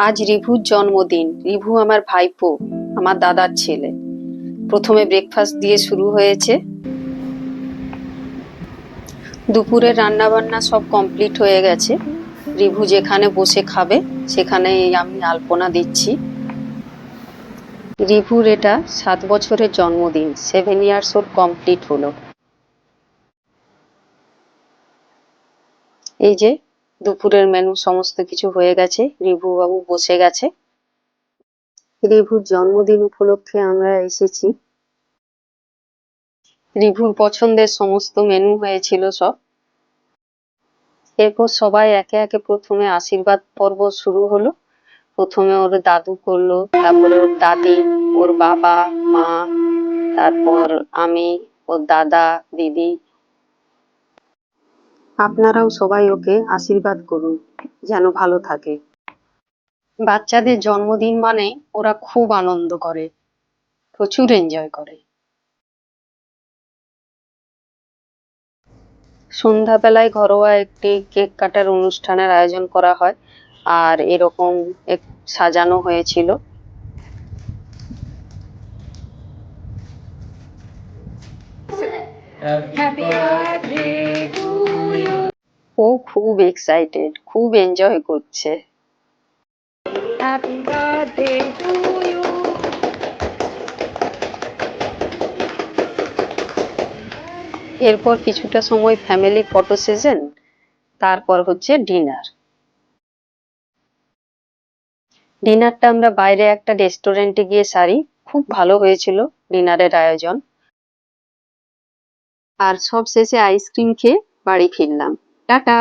আজ রিভুর জন্মদিন। রিভু আমার ভাইপো, আমার দাদার ছেলে। প্রথমে ব্রেকফাস্ট দিয়ে শুরু হয়েছে। দুপুরের রান্না বান্না সব কমপ্লিট হয়ে গেছে। রিভু যেখানে বসে খাবে সেখানে আমি আলপনা দিচ্ছি। রিভুর এটা 7 বছরের জন্মদিন, 7 ইয়ার্স ওর কমপ্লিট হলো। এই যে দুপুরের মেনু সমস্ত কিছু হয়ে গেছে, রিভু বাবু বসে গেছে। রিভুর জন্মদিন উপলক্ষে আমরা এসেছি। রিভুর পছন্দের সমস্ত মেনু হয়েছিল সব। এরপর সবাই একে একে প্রথমে আশীর্বাদ পর্ব শুরু হলো। প্রথমে ওর দাদু করলো, তারপরে ওর দাদি, ওর বাবা মা, তারপর আমি, ওর দাদা দিদি। আপনারাও সবাই ওকে আশীর্বাদ করুন যেন ভালো থাকে। বাচ্চাদের জন্মদিন মানে ওরা খুব আনন্দ করে, প্রচুর এনজয় করে। সন্ধ্যাবেলায় ঘরোয়া একটি কেক কাটার অনুষ্ঠানের আয়োজন করা হয়, আর এরকম সাজানো হয়েছিল। ও খুব এক্সাইটেড, খুব এনজয় করছে। এরপর কিছুটা সময় ফ্যামিলি ফটো সেশন, তারপর হচ্ছে ডিনার। ডিনারটা আমরা বাইরে একটা রেস্টুরেন্টে গিয়ে সারি, খুব ভালো হয়েছিল ডিনারের আয়োজন। আর সব শেষে আইসক্রিম খেয়ে বাড়ি ফিরলাম। টাটা।